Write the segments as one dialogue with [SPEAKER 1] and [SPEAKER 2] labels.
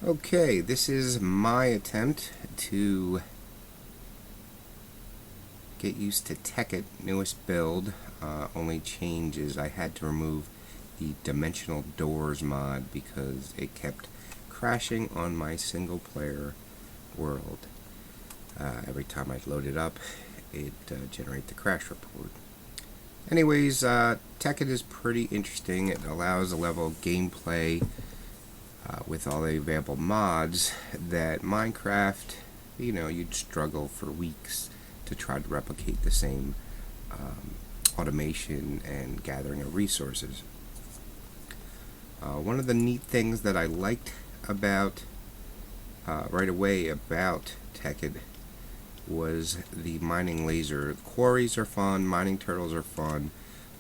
[SPEAKER 1] Okay, this is my attempt to get used to Tekkit, newest build. Only change is I had to remove the dimensional doors mod because it kept crashing on my single player world. Every time I'd load it up, it generate the crash report. Anyways, Tekkit is pretty interesting. It allows a level of gameplay with all the available mods that Minecraft, you'd struggle for weeks to try to replicate the same automation and gathering of resources. One of the neat things that I liked about right away about Tekkit was the mining laser. Quarries are fun, mining turtles are fun,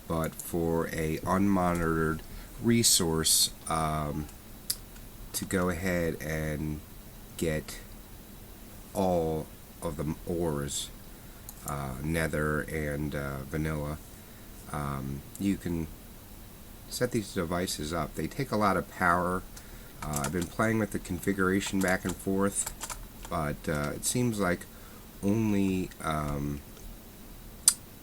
[SPEAKER 1] but for a unmonitored resource, to go ahead and get all of the ores, nether and vanilla, you can set these devices up. They take a lot of power. I've been playing with the configuration back and forth, but it seems like only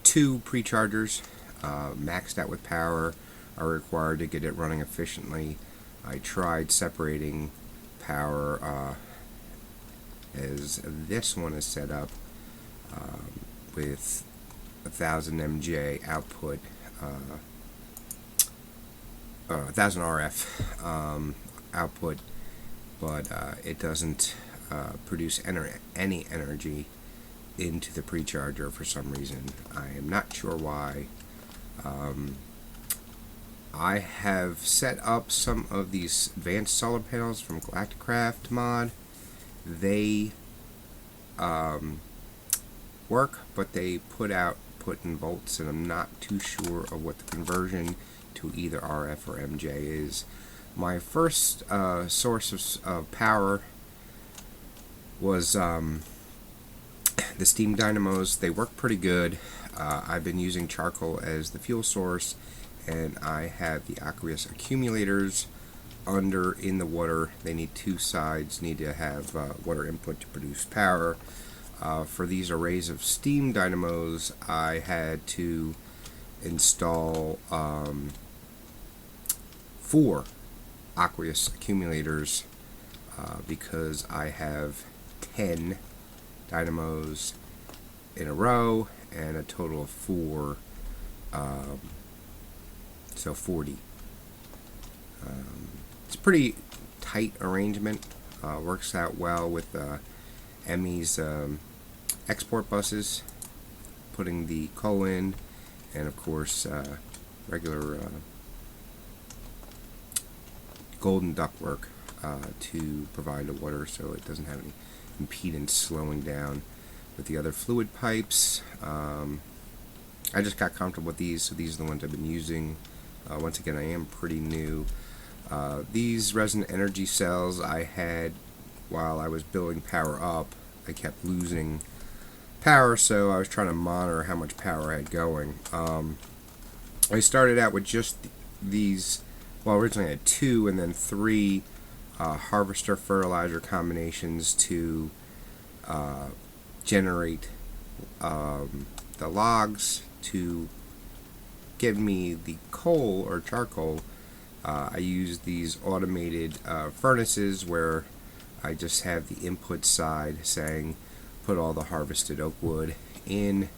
[SPEAKER 1] 2 pre-chargers maxed out with power are required to get it running efficiently. I tried separating power as this one is set up with 1000 MJ output, 1000 RF output, but it doesn't produce any energy into the precharger for some reason. I am not sure why. I have set up some of these advanced solar panels from buildcraft mod. They work, but they put in volts, and I'm not too sure of what the conversion to either RF or MJ is. My first source of power was the steam dynamos. They work pretty good. I've been using charcoal as the fuel source, and I have the aqueous accumulators under in the water. They need 2 sides, need to have water input to produce power. For these arrays of steam dynamos, I had to install 4 aqueous accumulators because I have 10 dynamos in a row and a total of 4, so 40. It's a pretty tight arrangement. Works out well with Emmy's export buses, putting the coal in, and of course regular golden ductwork to provide the water so it doesn't have any impedance slowing down with the other fluid pipes. I just got comfortable with these, so these are the ones I've been using. Once again, I am pretty new. These resin energy cells I had while I was building power up. I kept losing power, so I was trying to monitor how much power I had going. I started out with just these. Well, originally I had 2 and then 3 harvester fertilizer combinations to generate the logs to give me the coal or charcoal. I use these automated furnaces where I just have the input side saying put all the harvested oak wood in.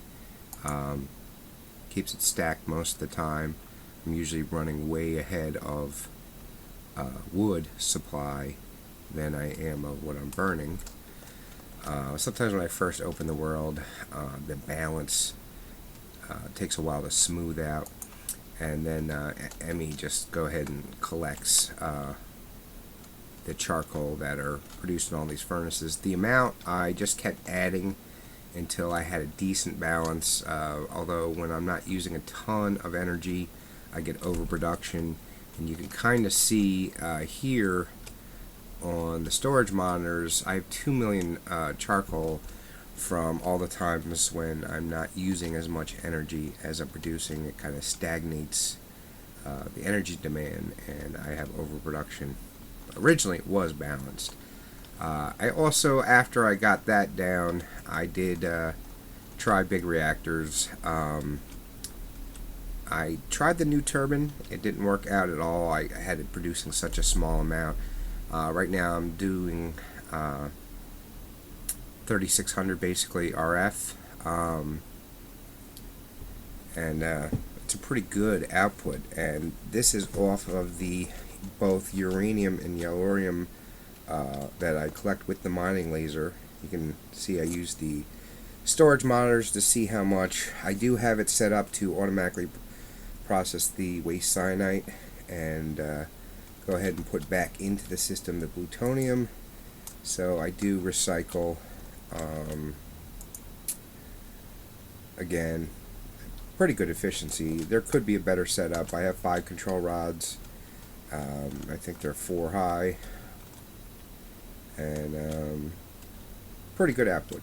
[SPEAKER 1] Keeps it stacked most of the time. I'm usually running way ahead of wood supply than I am of what I'm burning. Sometimes when I first open the world, the balance takes a while to smooth out, and then Emmy just go ahead and collects the charcoal that are produced in all these furnaces. The amount I just kept adding until I had a decent balance, although when I'm not using a ton of energy I get overproduction, and you can kind of see here on the storage monitors I have 2 million charcoal from all the times when I'm not using as much energy as I'm producing. It kind of stagnates the energy demand, and I have overproduction. originally it was balanced. I also, after I got that down, I did try big reactors. I tried the new turbine. It didn't work out at all. I had it producing such a small amount. Right now I'm doing 3600 basically RF, and it's a pretty good output. And this is off of the both uranium and yellorium that I collect with the mining laser. You can see I use the storage monitors to see how much. I do have it set up to automatically process the waste cyanite and go ahead and put back into the system the plutonium. So I do recycle. Again, pretty good efficiency. There could be a better setup. I have 5 control rods. I think they're 4 high, and pretty good output.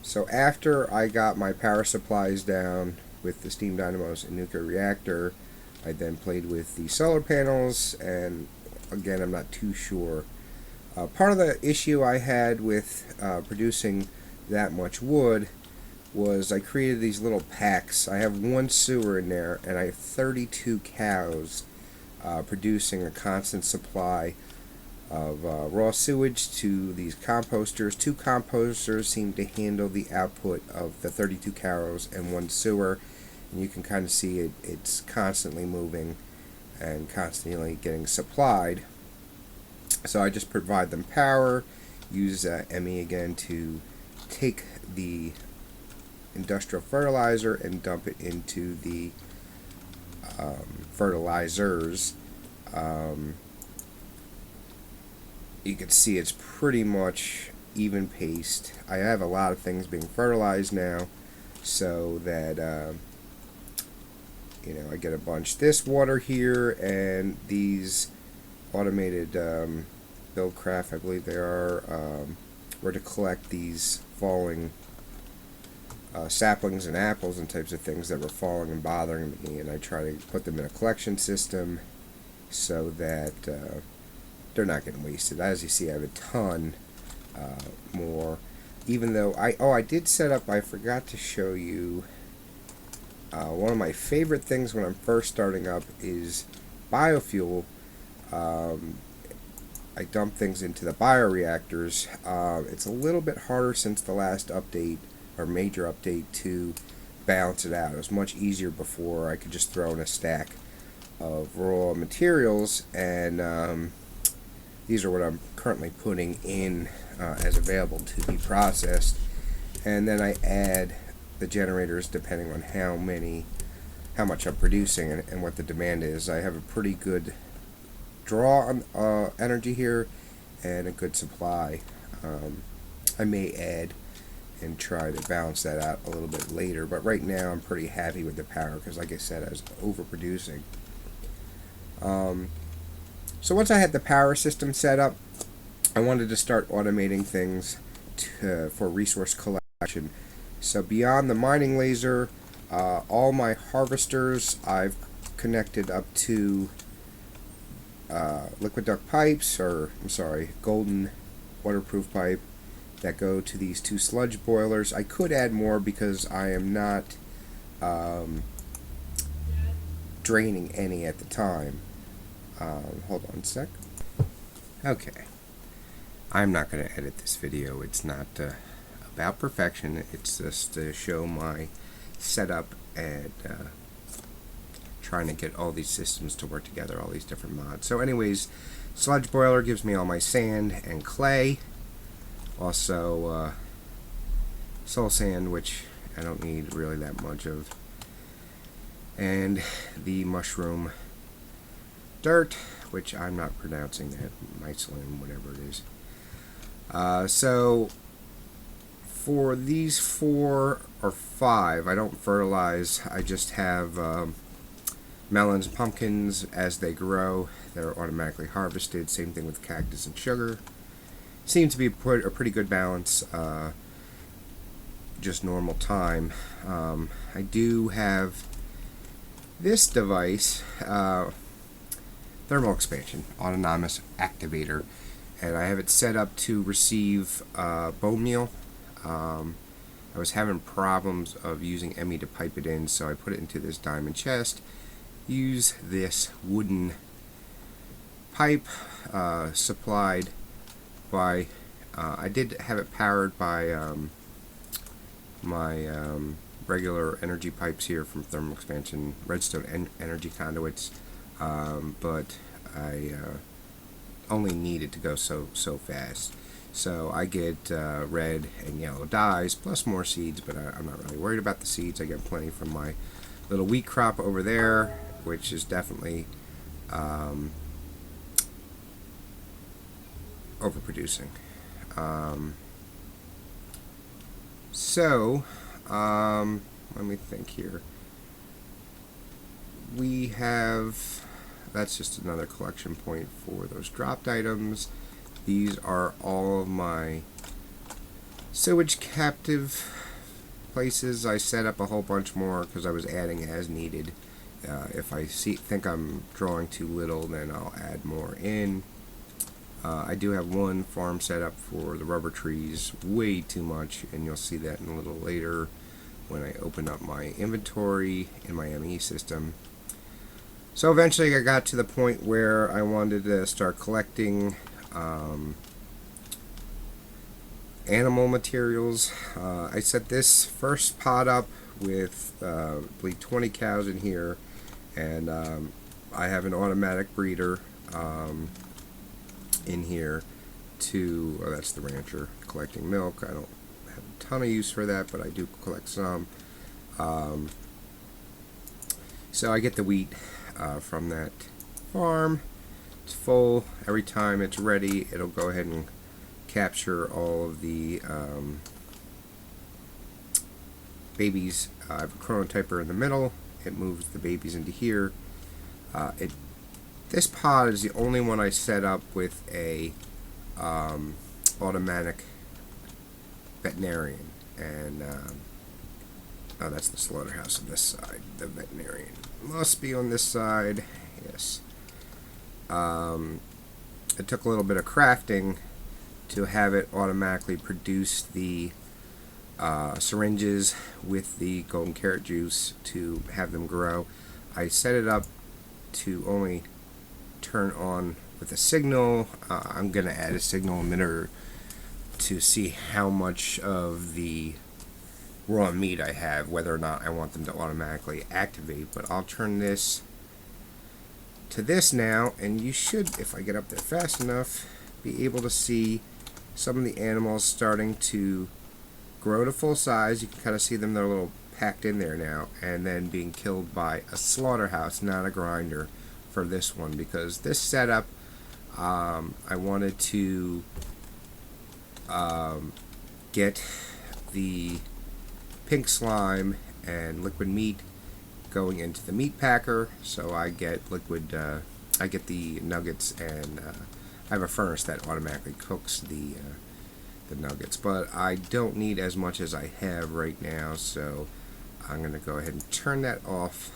[SPEAKER 1] So after I got my power supplies down with the steam dynamos and nuclear reactor, I then played with the solar panels, and again, I'm not too sure. Part of the issue I had with producing that much wood was I created these little packs. I have 1 sewer in there, and I have 32 cows producing a constant supply of raw sewage to these composters. 2 composters seem to handle the output of the 32 cows and 1 sewer, and you can kind of see it's constantly moving and constantly getting supplied. So I just provide them power, use ME again to take the industrial fertilizer and dump it into the fertilizers. You can see it's pretty much even paced. I have a lot of things being fertilized now, so that I get a bunch. This water here and these automated buildcraft, I believe they are, were to collect these falling saplings and apples and types of things that were falling and bothering me, and I try to put them in a collection system so that they're not getting wasted. As you see, I have a ton more, even though I did set up, I forgot to show you, one of my favorite things when I'm first starting up is biofuel. I dump things into the bioreactors. It's a little bit harder since the last update, or major update, to balance it out. It was much easier before. I could just throw in a stack of raw materials, and these are what I'm currently putting in as available to be processed, and then I add the generators depending on how much I'm producing and what the demand is. I have a pretty good draw on energy here and a good supply. I may add and try to balance that out a little bit later, but right now I'm pretty happy with the power because, like I said, I was overproducing. So once I had the power system set up, I wanted to start automating things for resource collection. So beyond the mining laser, all my harvesters I've connected up to liquid duct pipes, or I'm sorry, golden waterproof pipe that go to these 2 sludge boilers. I could add more because I am not draining any at the time. Hold on a sec. Okay. I'm not going to edit this video. It's not about perfection. It's just to show my setup and trying to get all these systems to work together, all these different mods. So anyways, sludge boiler gives me all my sand and clay. Also soul sand, which I don't need really that much of. And the mushroom dirt, which I'm not pronouncing that, mycelium, whatever it is. So for these 4 or 5, I don't fertilize. I just have melons, pumpkins as they grow. They're automatically harvested. Same thing with cactus and sugar. Seems to be a pretty good balance. Just normal time. I do have this device, 30 thermal expansion, autonomous activator, and I have it set up to receive bone meal. I was having problems of using Emmy to pipe it in, so I put it into this diamond chest. Use this wooden pipe supplied by, I did have it powered by my regular energy pipes here from thermal expansion, redstone energy conduits, but I only need it to go so fast. So I get red and yellow dyes plus more seeds, but I'm not really worried about the seeds. I get plenty from my little wheat crop over there, which is definitely overproducing. Let me think here. We have, that's just another collection point for those dropped items. These are all of my sewage captive places. I set up a whole bunch more because I was adding as needed. If I think I'm drawing too little, then I'll add more in. I do have one farm set up for the rubber trees, way too much, and you'll see that in a little later when I open up my inventory in my ME system. So eventually I got to the point where I wanted to start collecting animal materials. I set this first pot up with I believe 20 cows in here, and I have an automatic breeder in here to, oh, that's the rancher collecting milk. I don't have a ton of use for that, but I do collect some. So I get the wheat from that farm. It's full. Every time it's ready, it'll go ahead and capture all of the babies. I have a chronotyper in the middle. It moves the babies into here. This pod is the only one I set up with a automatic veterinarian, and oh, that's the slaughterhouse on this side. The veterinarian must be on this side. Yes. It took a little bit of crafting to have it automatically produce the syringes with the golden carrot juice to have them grow. I set it up to only turn on with a signal. I'm going to add a signal emitter to see how much of the raw meat I have, whether or not I want them to automatically activate. But I'll turn this to this now, and you should, if I get up there fast enough, be able to see some of the animals starting to grow to full size. You can kind of see them, they're a little packed in there now, and then being killed by a slaughterhouse, not a grinder, for this one, because this setup, I wanted to get the pink slime and liquid meat going into the meat packer, so I get liquid, I get the nuggets, and I have a furnace that automatically cooks the nuggets, but I don't need as much as I have right now, so I'm going to go ahead and turn that off,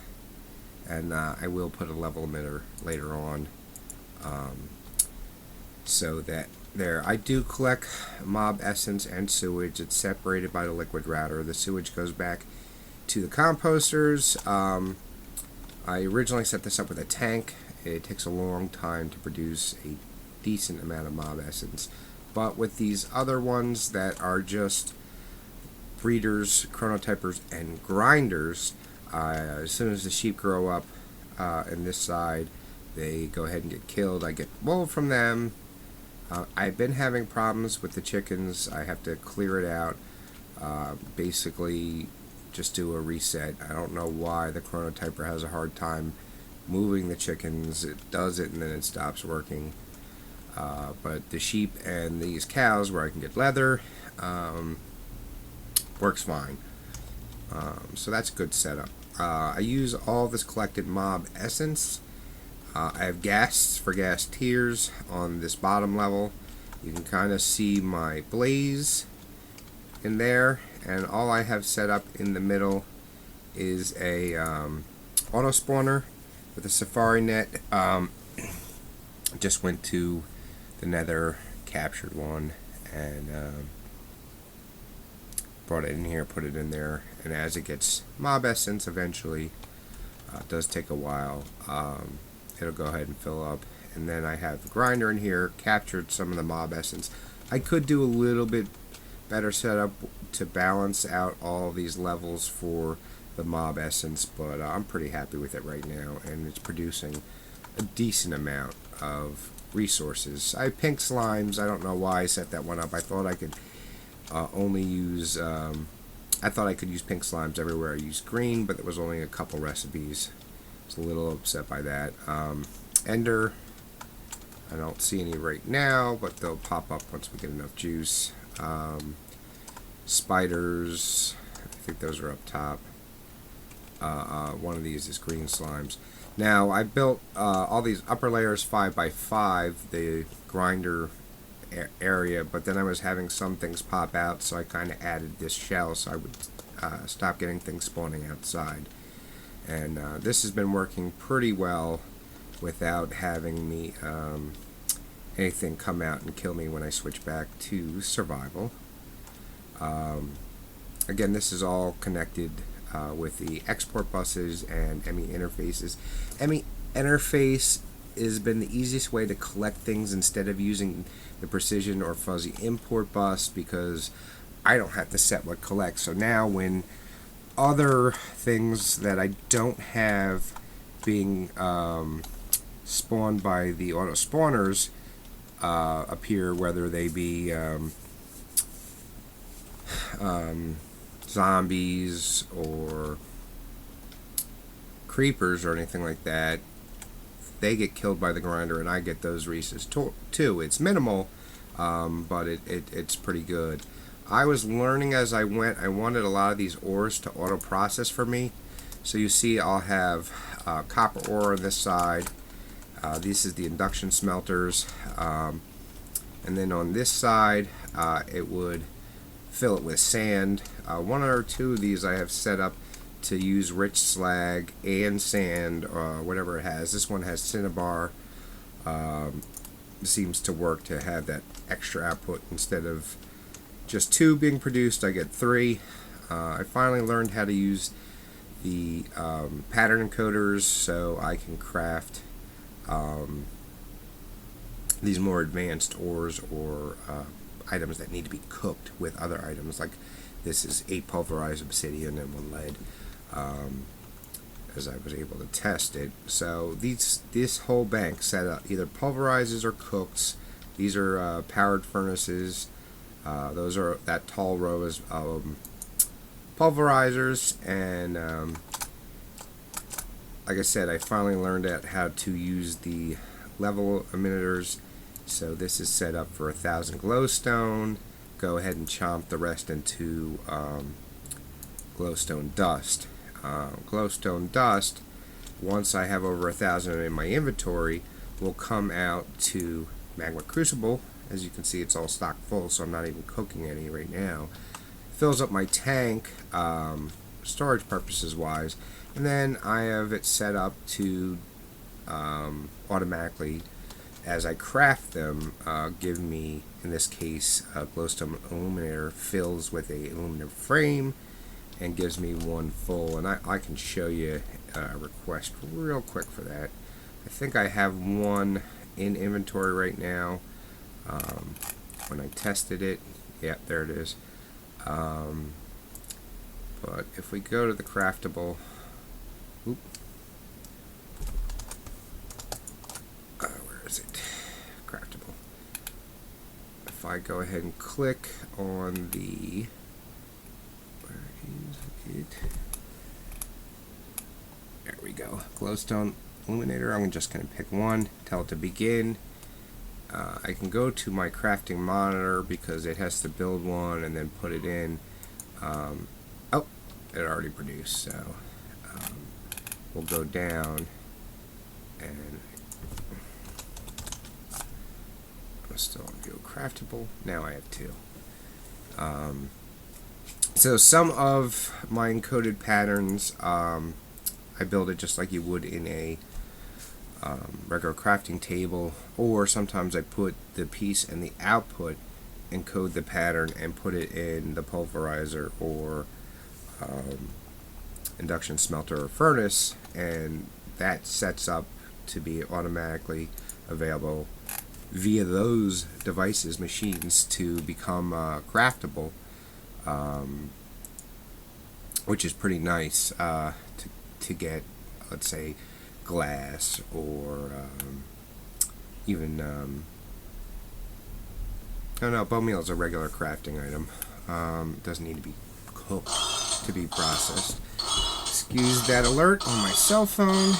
[SPEAKER 1] and I will put a level emitter later on, so that there. I do collect mob essence and sewage. It's separated by the liquid router. The sewage goes back to the composters. I originally set this up with a tank. It takes a long time to produce a decent amount of mob essence, but with these other ones that are just breeders, chronotypers, and grinders, as soon as the sheep grow up in this side, they go ahead and get killed. I get wool from them. I've been having problems with the chickens. I have to clear it out, basically just do a reset. I don't know why the chronotyper has a hard time moving the chickens. It does it and then it stops working. But the sheep and these cows, where I can get leather, works fine. So that's a good setup. I use all this collected mob essence. I have gas for gas tiers on this bottom level. You can kind of see my blaze in there, and all I have set up in the middle is a auto spawner with a safari net. Just went to the Nether, captured one, and brought it in here, put it in there, and as it gets mob essence eventually, it does take a while, it'll go ahead and fill up. And then I have the grinder in here, captured some of the mob essence. I could do a little bit better setup to balance out all these levels for the mob essence, but I'm pretty happy with it right now, and it's producing a decent amount of resources. I have pink slimes. I don't know why I set that one up. I thought I could only use I thought I could use pink slimes everywhere I used green, but there was only a couple recipes. I was a little upset by that. Ender, I don't see any right now, but they'll pop up once we get enough juice. Spiders, I think those are up top. One of these is green slimes. Now, I built all these upper layers 5x5, the grinder area, but then I was having some things pop out, so I kind of added this shell so I would stop getting things spawning outside. And this has been working pretty well without having me anything come out and kill me when I switch back to survival. Again, this is all connected with the export buses and ME interfaces. ME interface has been the easiest way to collect things instead of using the precision or fuzzy import bus, because I don't have to set what collects. So now when other things that I don't have being spawned by the auto spawners appear, whether they be zombies or creepers or anything like that, they get killed by the grinder and I get those resources too. It's minimal, but it's pretty good. I was learning as I went. I wanted a lot of these ores to auto process for me. So you see I'll have copper ore on this side. This is the induction smelters, and then on this side it would fill it with sand. One or two of these I have set up to use rich slag and sand, whatever it has. This one has cinnabar. Seems to work to have that extra output. Instead of just 2 being produced, I get 3. I finally learned how to use the pattern encoders so I can craft these more advanced ores or items that need to be cooked with other items. Like this is 8 pulverized obsidian and 1 lead, as I was able to test it. So this whole bank set up either pulverizes or cooks. These are powered furnaces. Those are that tall row is pulverizers, and like I said, I finally learned how to use the level emitters. So this is set up for 1,000 glowstone. Go ahead and chomp the rest into glowstone dust. Glowstone dust, once I have over 1,000 in my inventory, will come out to magma crucible. As you can see, it's all stocked full, so I'm not even cooking any right now. Fills up my tank, storage purposes wise, and then I have it set up to automatically, as I craft them, give me, in this case, a glowstone illuminator fills with a aluminum frame and gives me 1 full. And I can show you a request real quick for that. I think I have 1 in inventory right now. When I tested it, yeah, there it is. But if we go to the craftable, where is it? Craftable. If I go ahead and click on the, where is it? There we go. Glowstone illuminator. I'm just going to pick 1, tell it to begin. I can go to my crafting monitor because it has to build 1 and then put it in. Oh, it already produced, so we'll go down and I'm still do craftable. Now I have 2. So some of my encoded patterns, I build it just like you would in a regular crafting table, or sometimes I put the piece and the output, encode the pattern, and put it in the pulverizer or induction smelter or furnace, and that sets up to be automatically available via those devices, machines, to become craftable, which is pretty nice to get, let's say, glass or even oh no, bone meal is a regular crafting item. Doesn't need to be cooked to be processed. Excuse that alert on my cell phone.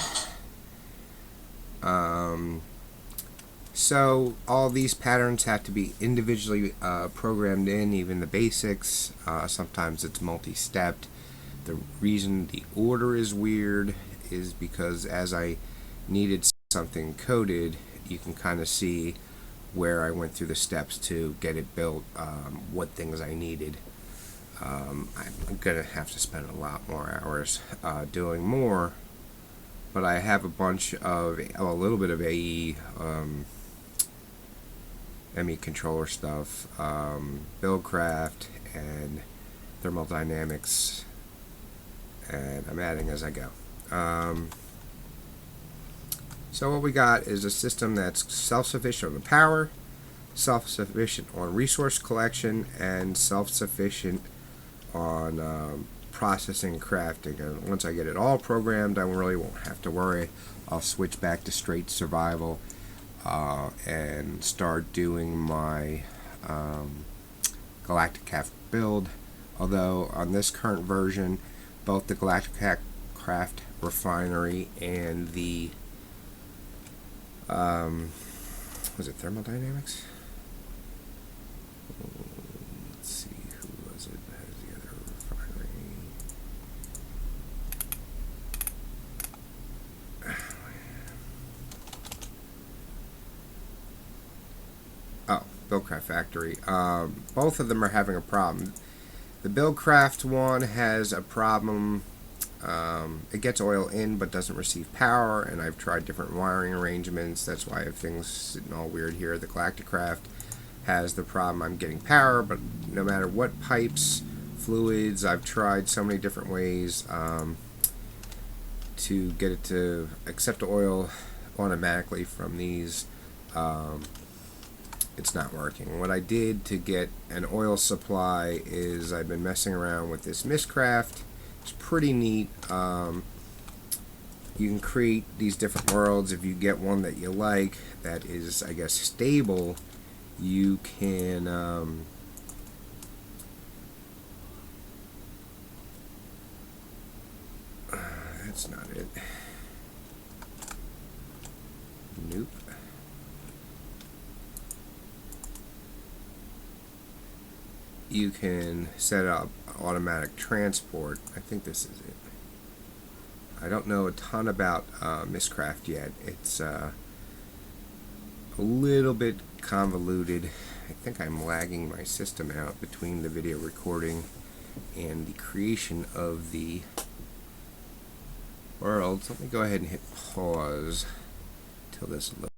[SPEAKER 1] So all these patterns have to be individually programmed in, even the basics. Sometimes it's multi-stepped. The reason the order is weird is because as I needed something coded, you can kind of see where I went through the steps to get it built, what things I needed. I'm gonna have to spend a lot more hours doing more, but I have a bunch of a little bit of AE, ME controller stuff, buildcraft, and thermodynamics, and I'm adding as I go. So what we got is a system that's self-sufficient on power, self-sufficient on resource collection, and self-sufficient on processing and crafting. And once I get it all programmed, I really won't have to worry. I'll switch back to straight survival and start doing my Galacticraft build. Although on this current version, both the Galacticraft refinery and the was it thermodynamics? Let's see, who was it? That was the other refinery. Oh, buildcraft factory. Both of them are having a problem. The buildcraft one has a problem. It gets oil in but doesn't receive power, and I've tried different wiring arrangements. That's why I have things sitting all weird here. The Galacticraft has the problem I'm getting power, but no matter what pipes, fluids, I've tried so many different ways to get it to accept oil automatically from these. It's not working. What I did to get an oil supply is I've been messing around with this Mistcraft. It's pretty neat. You can create these different worlds. If you get one that you like that is, I guess, stable, you can that's not it. Nope. You can set up automatic transport. I think this is it. I don't know a ton about Mistcraft yet. It's a little bit convoluted. I think I'm lagging my system out between the video recording and the creation of the world. So let me go ahead and hit pause till this loads.